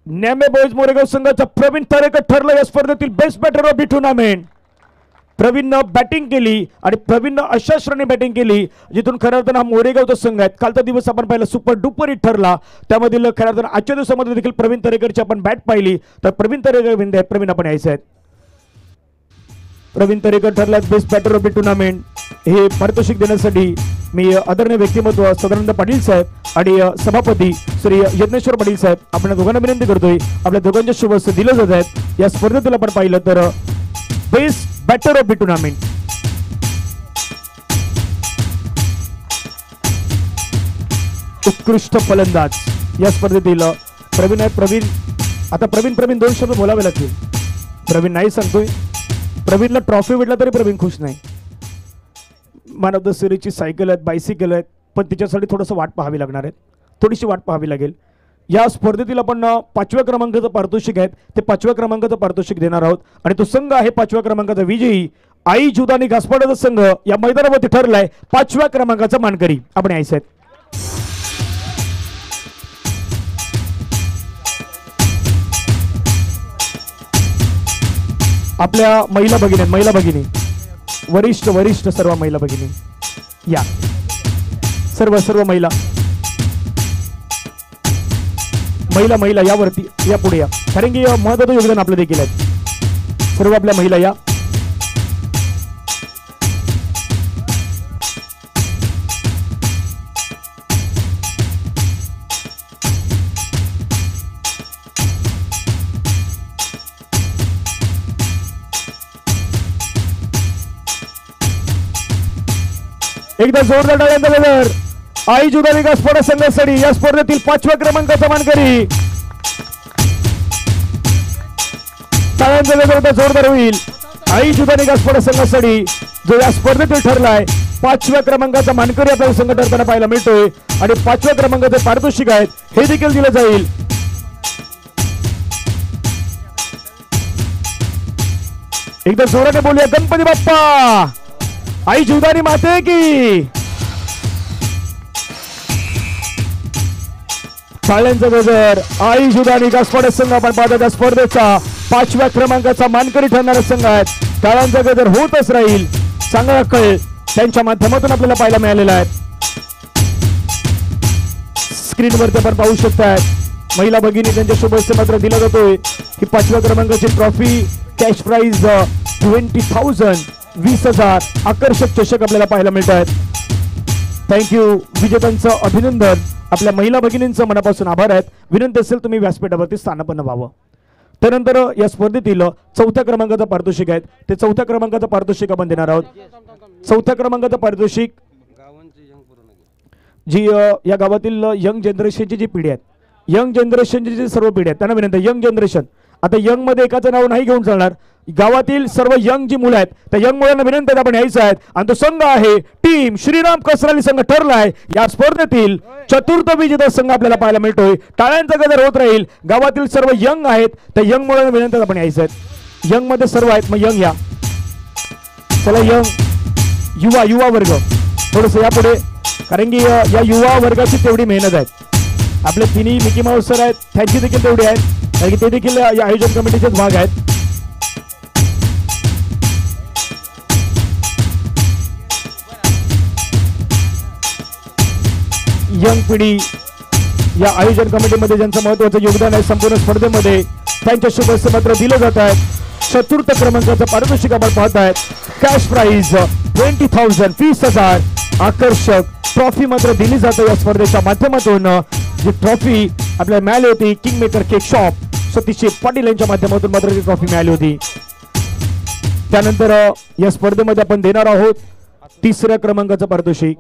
नेमे बॉईज मोरेगाव संघाचा प्रवीण तारेकर ठरला या स्पर्धेतील best batter of the tournament. प्रवीणनं बॅटिंग केली आणि प्रवीणनं अशा श्रेणी बॅटिंग केली जिथून खऱ्या अर्थानं हा मोरेगावचा संघ आहे. कालचा दिवस आपण पाहिला सुपर डुपर हिट ठरला, त्यामधील खऱ्या अर्थानं आजच्या दिवसामध्ये देखील प्रवीण तारेकरची आपण बॅट पाहिली. तर प्रवीण तारेकर विनंती आहे, प्रवीण आपण यायचं आहे. प्रवीण तारेकर ठरलाय best batter of the tournament. हे पारितोषिक देण्यासाठी मी आदरणीय व्यक्तिमत्व सदानंद पाटील साहेब आणि सभापती श्री यज्ञेश्वर पाटील साहेब आपण दोघांना विनंती करतोय, आपल्या दोघांच्या शुभ हस्ते दिले जात आहेत. या स्पर्धेतील आपण पाहिलं तर best batter of the tournament उत्कृष्ट फलंदाज या स्पर्धेतील प्रवीण आहे. प्रवीण आता प्रवीण 2 शब्द बोलावे लागतील. प्रवीण नाही सांगतोय, प्रवीणला ट्रॉफी भेटला तरी प्रवीण खुश नाही. मॅन ऑफ द सिरीजची सायकल आहेत, बायसिकल आहेत, पण तिच्यासाठी थोडंसं वाट पाहावी लागणार आहे, थोडीशी वाट पाहावी लागेल. या स्पर्धेतील आपण 5व्या क्रमांकाचं पारितोषिक आहेत ते 5व्या क्रमांकाचं पारितोषिक देणार आहोत आणि तो संघ आहे 5व्या क्रमांकाचा विजयी आई जुदानी घासपाड्याचा संघ या मैदानावरती ठरलाय 5व्या क्रमांकाचा मानकरी. आपण यायचं आहे. आपल्या महिला भगिनी वरिष्ठ सर्व महिला भगिनी या, सर्व महिला यावरती या, पुढे या, कारण की महत्त्वाचं योगदान आपलं देखील आहे. सर्व आपल्या महिला या. एकदा जोरदार टाळ्यांचा गजर आई जुदानी घासपाडा संघासाठी या स्पर्धेतील 5व्या क्रमांकाचा मानकरी. टाळ्यांचा गजर जोरदार होईल आई जुदानी घासपाडा संघासाठी जो या स्पर्धेतील ठरलाय 5व्या क्रमांकाचा मानकरी आपल्याला संघ ठरताना पाहायला मिळतोय आणि 5व्या क्रमांकाचे पारितोषिक आहेत हे देखील दिलं जाईल. एकदा जोराने बोलूया गणपती बाप्पा आई जुदानी माते की. टाळ्यांचा गजर आई जुदानी घासपाडा संघ आपण पाहतो त्या स्पर्धेचा 5व्या क्रमांकाचा मानकरी ठरणारा संघ आहे. टाळ्यांचा गजर होतच राहील. चांगला कळ त्यांच्या माध्यमातून आपल्याला पाहायला मिळालेला आहे. स्क्रीनवरती आपण पाहू शकताय महिला भगिनी त्यांच्या शुभेच्छा मात्र दिला जातोय. ही 5व्या क्रमांकाची ट्रॉफी, कॅश प्राइज 20,000 20,000 आकर्षक चषक आपल्याला पाहायला मिळत आहेत. थँक्यू विजेत्यांचं अभिनंदन. आपल्या महिला भगिनींचं मनापासून आभार आहेत. विनंती असेल तुम्ही व्यासपीठावरती स्थानापन्न व्हावं. त्यानंतर या स्पर्धेतील 4थ्या क्रमांकाचं पारितोषिक आहे ते 4थ्या क्रमांकाचं पारितोषिक आपण देणार आहोत. 4थ्या क्रमांकाचं पारितोषिक जी या गावातील यंग जनरेशनची जी पिढी आहेत, यंग जनरेशनची जी सर्व पिढी आहेत त्यांना विनंती, यंग जनरेशन आता यंग मध्ये एकाचं नाव नाही घेऊन चालणार. गावातील सर्व यंग जी मुलं आहेत त्या यंग मुलांना विनंती आपण यायचं आहे. आणि तो संघ आहे टीम श्रीराम कसराली संघ ठरलाय या स्पर्धेतील चतुर्थ विजेता संघ आपल्याला पाहायला मिळतोय. टाळ्यांचा गजर होत राहील. गावातील सर्व यंग आहेत त्या यंग मुलांना विनंती आपण यायचं आहे. यंग मध्ये सर्व आहेत, मग यंग या. चला यंग युवा वर्ग थोडस या पुढे, कारण की या युवा वर्गाची तेवढी मेहनत आहे. आपले तिन्ही मिकी माऊस सर आहेत त्यांची देखील तेवढी आहे, कारण की ते देखील या आयोजन कमिटीचेच भाग आहेत. यंग पिढी या आयोजन कमिटीमध्ये ज्यांचं महत्वाचं योगदान आहे संपूर्ण स्पर्धेमध्ये त्यांच्या शुभेच्छा मात्र दिले जात आहेत. चतुर्थ क्रमांकाचं पारितोषिक आपण पाहत आहेत. कॅश प्राइज 20,000 20,000 आकर्षक ट्रॉफी मात्र दिली जाते. या स्पर्धेच्या माध्यमातून जी ट्रॉफी आपल्याला मिळाली होती king maker cake shop Satish Patil यांच्या माध्यमातून मात्र ती ट्रॉफी मिळाली होती. त्यानंतर या स्पर्धेमध्ये आपण देणार आहोत 3ऱ्या क्रमांकाचं पारितोषिक.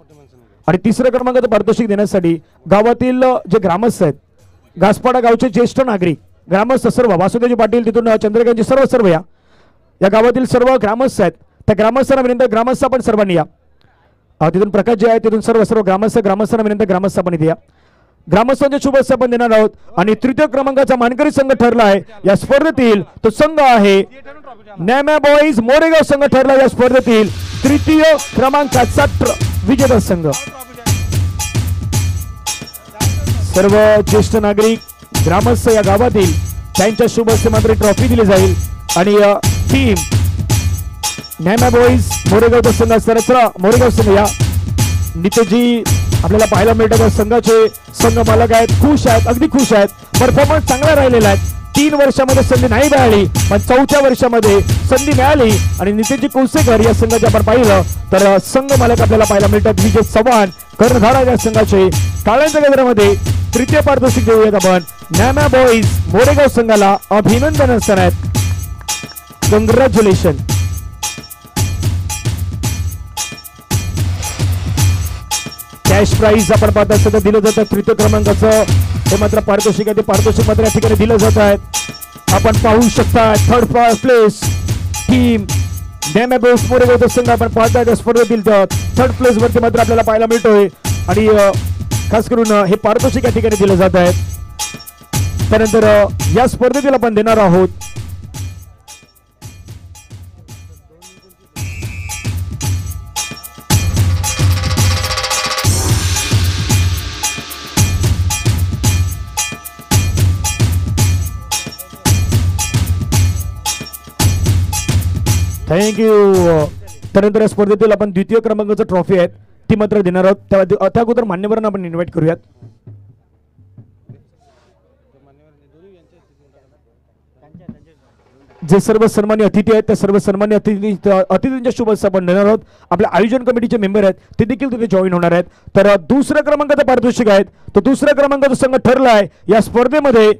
आणि 3ऱ्या क्रमांकाचं पारितोषिक देण्यासाठी गावातील जे ग्रामस्थ आहेत, घासपाडा गावचे ज्येष्ठ नागरिक ग्रामस्थ सर्व, वासुदेवजी पाटील तिथून चंद्रकांतजी सर्व या गावातील सर्व ग्रामस्थ आहेत त्या ग्रामस्थांना विनंती, ग्रामस्थ आपण सर्वांनी या. तिथून प्रकाश जे आहे तिथून सर्व ग्रामस्थांना विनंती ग्रामस्थ आपण इथे या. ग्रामस्थांच्या शुभेच्छा आपण देणार आहोत. आणि 3य क्रमांकाचा मानकरी संघ ठरला आहे या स्पर्धेतील तो संघ आहे नॅम्या बॉईज मोरेगाव संघ ठरला या स्पर्धेतील 3य क्रमांकाचा विजेता संघ. सर्व ज्येष्ठ नागरिक ग्रामस्थ या गावातील त्यांच्या शुभेच्छा मात्र ट्रॉफी दिली जाईल. आणि टीम नॅम्या बॉईज मोरेगावचा संघ असताना मोरेगाव संघ या नितेजी आपल्याला पाहायला मिळतात. संघाचे संघ मालक आहेत, खुश आहेत, अगदी खुश आहेत. परफॉर्मन्स चांगला राहिलेला आहे. 3 वर्षामध्ये संधी नाही मिळाली पण 4थ्या वर्षामध्ये संधी मिळाली. आणि नितेजी कुलसेकर या संघाचे आपण पाहिलं तर संघ मालक आपल्याला पाहायला मिळतात विजय चव्हाण कर्णधार या संघाचे. टाळ्यांच्या गजरामध्ये 3य पारितोषिक देऊयात आपण नॅम्या बॉईज मोरेगाव संघाला. अभिनंदन असणार, कॉंग्रॅच्युलेशन. कॅश प्राइज आपण पाहता सध्या दिलं जातं 3य क्रमांकाचं हे मात्र पारितोषिक आहे ते पारितोषिक मात्र या ठिकाणी दिलं जात आहेत. आपण पाहू शकता 3rd प्लेस टीम नॅम्या बॉईज मोरेगावचा संघ आपण पाहता त्या स्पर्धेतील 3rd प्लेस वरती मात्र आपल्याला पाहायला मिळतोय. आणि खास करून हे पारितोषिक या ठिकाणी दिलं जात आहे. त्यानंतर या स्पर्धेतील आपण देणार आहोत थँक्यू. त्यानंतर या स्पर्धेतील आपण 2य क्रमांकाचं ट्रॉफी आहे ती मात्र देणार आहोत. त्या अगोदर मान्यवरांना आपण इन्व्हाइट करूयात. जे सर्व सन्मान्य अतिथी आहेत त्या सर्व सन्मान्य अतिथींच्या शुभेच्छा आपण देणार आहोत. आपल्या आयोजन कमिटीचे मेंबर आहेत ते देखील तिथे जॉईन होणार आहेत. तर 2ऱ्या क्रमांकाचा पारितोषिक आहेत तो 2ऱ्या क्रमांकाचा संघ ठरला आहे या स्पर्धेमध्ये.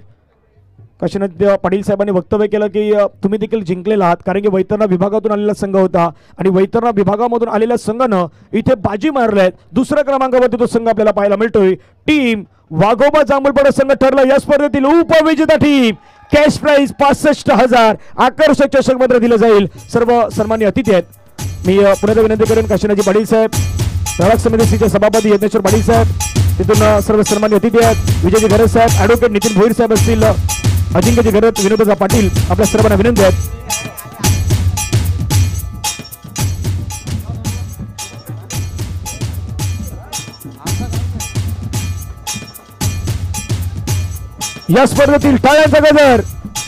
काशीनाथ पाटील साहेबांनी वक्तव्य केलं की तुम्ही देखील जिंकलेला आहात, कारण की वैतरणा विभागातून आलेला संघ होता आणि वैतरणा विभागामधून आलेल्या संघानं इथे बाजी मारले आहेत. 2ऱ्या क्रमांकावरती तो संघ आपल्याला पाहायला मिळतोय. टीम वाघोबा जांभूळपाडा संघ ठरला या स्पर्धेतील उपविजेता टीम. कॅश प्राइज 65,000 आकर्षक चषक मात्र दिलं जाईल. सर्व सन्मान्य अतिथी आहेत. मी पुन्हा विनंती करेन काशीनाथजी पाटील साहेब, प्रभाग समितीचे सभापती यज्ञेश्वर पाटील साहेब, तिथून सर्व सन्मान्य अतिथी आहेत विजयजी घरत साहेब, ॲडव्होकेट नितीन भोईर साहेब असतील, अजिंक्यजी घरत, विनोदजा पाटील, आपल्या सर्वांना विनंती आहे. या स्पर्धेतील टाळ्यांचा गजर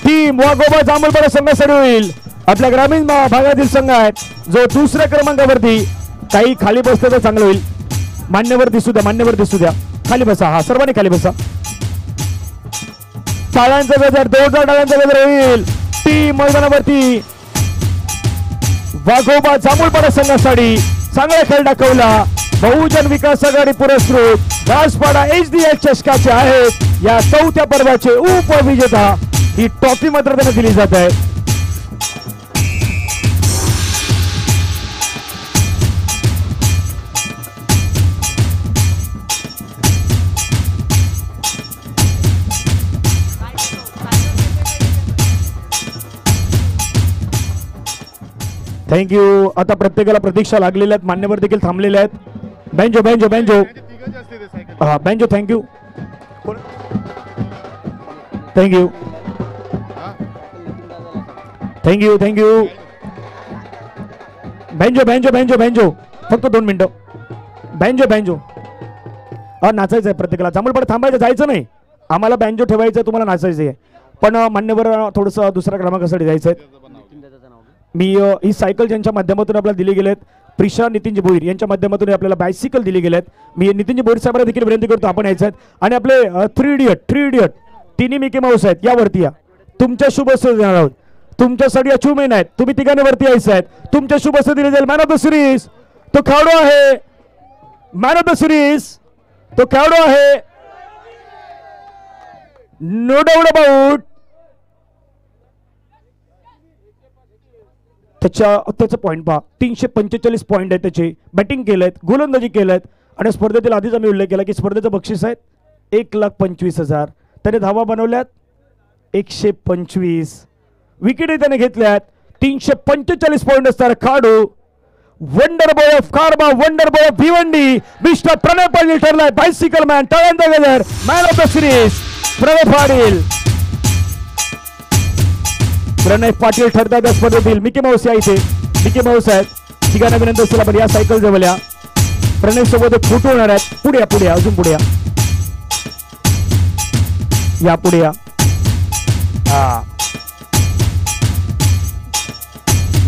टीम वाघोबा जांभूळपाडा संघासाठी होईल. आपल्या ग्रामीण भागातील संघ आहे जो 2ऱ्या क्रमांकावरती काही खाली बसलं तर चांगलं होईल. मान्यवर दिसू द्या, मान्यवर दिसू द्या. खाली बसा. हा, सर्वांनी खाली बसा. टाळ्यांचा गजर, जोरदार टाळ्यांचा गजर होईल. टीम मैदानावरती. वाघोबा जांभूळपाडा संघासाठी चांगला खेळ दाखवला. बहुजन विकास आघाडी पुरस्कृत घासपाडा HDL चषकाचे आहेत या 4थ्या पर्वाचे उपविजेता. ही ट्रॉफी मात्र त्यांना दिली जात आहे. थँक्यू. आता प्रत्येकाला प्रतीक्षा लागलेल्या आहेत. मान्यवर देखील थांबलेले आहेत. Banjo banjo banjo. हा, banjo. Thank you thank you thank you thank you. Banjo banjo banjo banjo. फक्त 2 मिनिटं. Banjo banjo. हा, नाचायचं आहे प्रत्येकाला. जांभूळपाडा थांबायचं, जायचं नाही. आम्हाला बँजो ठेवायचं आहे, तुम्हाला नाचायचं आहे. पण मान्यवर थोडंसं दुसऱ्या क्रमांकासाठी जायचं आहे. मी ही सायकल ज्यांच्या माध्यमातून आपल्याला दिली गेलेत, प्रिशा नितीनजी भोईर यांच्या माध्यमातून आपल्याला बायसिकल दिली गेलेत. मी नितीनजी भोईर साहेबांना देखील विनंती करतो आपण यायचं आहेत. आणि आपले 3 इडियट तिन्ही मिकी माऊस आहेत, यावरती या. तुमच्या शुभ देणार आहोत. तुमच्यासाठी अचीवमेंट आहेत. तुम्ही तिघांनी वरती यायचं आहेत. तुमच्या शुभ दिली जाईल. मॅन ऑफ द सिरीज तो खेळाडू आहे. मॅन ऑफ द सिरीज तो खेळाडू आहे. No doubt about. त्याचं पॉईंट पहा. 345 पॉईंट आहेत त्याचे. बॅटिंग केलेत, गोलंदाजी केलेत. आणि स्पर्धेतील आधीच आम्ही उल्लेख केला की स्पर्धेचं बक्षीस आहे 1,25,000. त्याने धावा बनवल्यात 125. विकेटही त्याने घेतल्यात. 345 पॉईंट असणारा खेळाडू, वंडर बॉय ऑफ कारबा, wonder boy of Bhiwandi, mister Pranay Patil ठरलाय. बायसिकल मॅन, टाळ्यांचा गजर. Man of the series Pranay Patil. Pranay Patil ठरतात या स्पर्धेतील. मिकी माऊस या इथे. मिकी माऊस आहेत. ठिकाणा विनंती असेल आपण या सायकल जवळ या. प्रणय सोबत फोटो होणार आहेत. पुढे या, पुढे या, अजून पुढे या. या पुढे या. हा,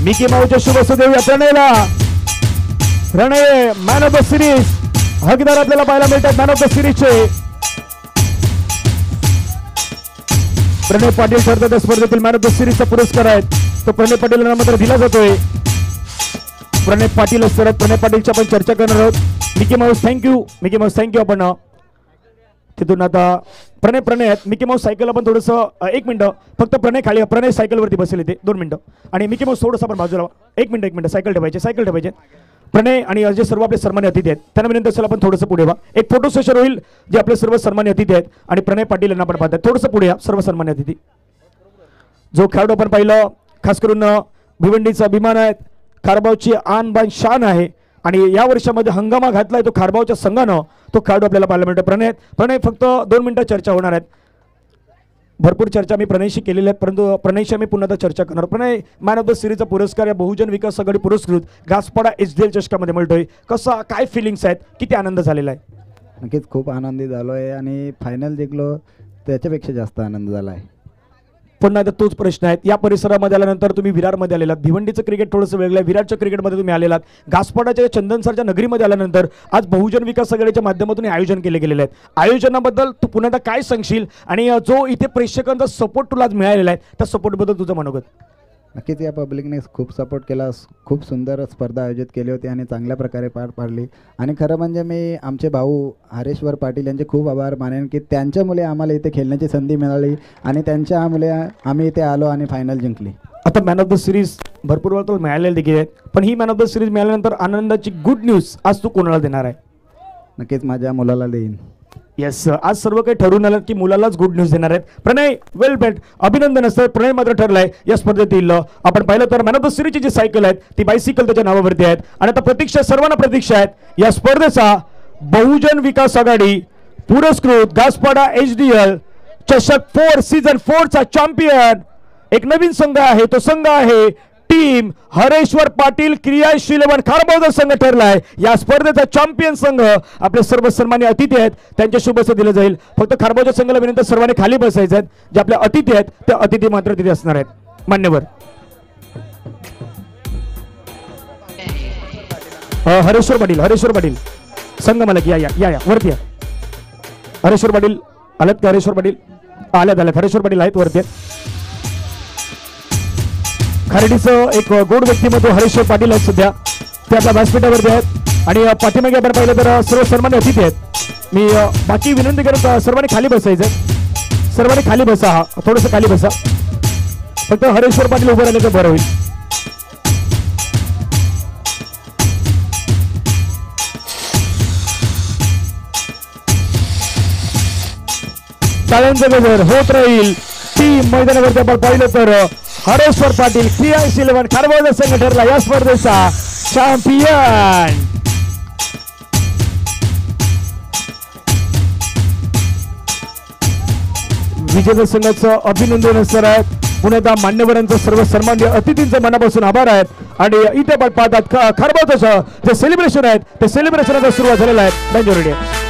मिकी माऊसच्या शुभेच्छा देऊया प्रणयला. प्रणय मॅन ऑफ द सिरीज हकदार आपल्याला पाहायला मिळतात. मॅन ऑफ द सिरीजचे प्रणय पाटील ठरतात या स्पर्धेतील. मॅन ऑफ द सिरीजचा पुरस्कार आहे तो प्रणय पाटील यांना मात्र दिला जातोय. प्रणय पाटील असतात. प्रणय पाटीलची आपण चर्चा करणार आहोत. Mickey Mouse thank you. Mickey Mouse thank you. आपण तिथून आता प्रणय आहेत. मिकी माऊस सायकल आपण थोडंसं 1 मिनिटं फक्त प्रणय खाली. प्रणय सायकलवरती बसेल इथे 2 मिनिटं. आणि मिकी माऊस थोडंसं आपण बाजूला 1 मिनिटं सायकल ठेवायचे. प्रणय आणि जे सर्व आपले सन्मान्य अतिथी आहेत त्यांना विनंती असेल आपण थोडंसं पुढे व्हा. एक फोटो सेशन होईल जे आपले सर्व सन्मान्य अतिथी आहेत. आणि प्रणय पाटील यांना आपण पाहतात. थोडंसं पुढे या सर्व सन्मान्य अतिथी. जो खेळाडू आपण पाहिलं खास करून भिवंडीचा अभिमान आहे, खारबावची आन बान शान आहे. आणि या वर्षामध्ये हंगामा घातलाय तो खारबावच्या संघानं. तो खेळाडू आपल्याला पाहायला मिळतो प्रणय फक्त 2 मिनिटं चर्चा होणार आहेत. भरपूर चर्चा मी प्रणयशी केलेल्या आहेत, परंतु प्रणयशी मी पुन्हा चर्चा करणार. प्रणय मॅन ऑफ द सिरीजचा पुरस्कार या बहुजन विकास आघाडी पुरस्कृत घासपाडा HDL चषकामध्ये मिळतोय. कसा काय फिलिंग्स आहेत, किती आनंद झालेला आहे? नक्कीच खूप आनंदी झालो आहे आणि फायनल जिंकलो त्याच्यापेक्षा जास्त आनंद झाला आहे. पुन्हा आता तोच प्रश्न आहे. या परिसरामध्ये आल्यानंतर तुम्ही विरारमध्ये आलेलात. भिवंडीचं क्रिकेट थोडंसं वेगळं आहे. विरारच्या क्रिकेटमध्ये तुम्ही आलेलात. घासपाडाच्या चंदनसरच्या नगरीमध्ये आल्यानंतर आज बहुजन विकास आघाडीच्या माध्यमातून आयोजन केले गेलेले आहेत. आयोजनाबद्दल तू पुन्हा आता काय सांगशील आणि जो इथे प्रेक्षकांचा सपोर्ट तुला आज मिळालेला आहे त्या सपोर्टबद्दल तुझं मनोगत? नक्कीच या पब्लिकने खूप सपोर्ट केला. खूप सुंदर स्पर्धा आयोजित केली होती आणि चांगल्या प्रकारे पार पाडली. आणि खरं म्हणजे मी आमचे भाऊ हरेश्वर पाटील यांचे खूप आभार मानेन की त्यांच्यामुळे आम्हाला इथे खेळण्याची संधी मिळाली आणि त्यांच्यामुळे आम्ही इथे आलो आणि फायनल जिंकली. आता मॅन ऑफ द सिरीज भरपूर वेळा तुला मिळालेली देखील आहे, पण he man of the series मिळाल्यानंतर आनंदाची गुड न्यूज आज तू कोणाला देणार आहे? नक्कीच माझ्या मुलाला देईन. येस, आज सर्व काही ठरवून आलं की मुलालाच गुड न्यूज देणार आहेत. प्रणय वेल बेट, अभिनंदन असतं. प्रणय मात्र ठरलाय या स्पर्धेतील. आपण पाहिलं तर मॅन ऑफ द सिरीजची जी सायकल आहेत ती बायसिकल त्याच्या नावावरती आहेत. आणि आता प्रतीक्षा, सर्वांना प्रतीक्षा आहेत या स्पर्धेचा बहुजन विकास आघाडी पुरस्कृत घासपाडा HDL चषक 4 सीझन 4 चा चॅम्पियन एक नवीन संघ आहे. तो संघ आहे टीम हरेश्वर पाटील क्रियाशील खारबावचा संघ ठरलाय. या स्पर्धेचा चॅम्पियन संघ आपले सर्व सन्मान्य अतिथी आहेत त्यांच्या शुभेच्छा दिल्या जाईल. फक्त खारबावच्या संघाला विनंती सर्वांनी खाली बसायचं आहेत. जे आपले अतिथी आहेत ते अतिथी मात्र तिथे असणार आहेत. मान्यवर हरेश्वर पाटील संघ मालक या वरती या. हरेश्वर पाटील आलेत का? हरेश्वर पाटील आल्यात हरेश्वर पाटील आहेत वरती. खरेडीचं एक गोड व्यक्तिमत्व हरेश्वर पाटील आहेत सध्या, ते आपल्या व्यासपीठावरती आहेत. आणि पाठीमागे आपण पाहिलं तर सर्व सन्मान्य अतिथी आहेत. मी बाकी विनंती करत सर्वांनी खाली बसायचं, सर्वांनी खाली बसा, थोडंसं खाली बसा. फक्त हरेश्वर पाटील उभं राहिले तर बरं होईल. टाळ्यांचा गजर होत राहील. टीम मैदानावरती आपण पाहिलं तर हरेश्वर पाटील क्रियाशील खारबाजा संघ ठरला या स्पर्धेचा चॅम्पियन. विजेता संघाचं अभिनंदन असणार आहे. पुण्यात मान्यवरांचं सर्व सन्मान्य अतिथींचं मनापासून आभार आहेत. आणि इथे पाहतात खारबाजाचं जे सेलिब्रेशन आहेत ते सेलिब्रेशनचा सुरुवात झालेला आहे.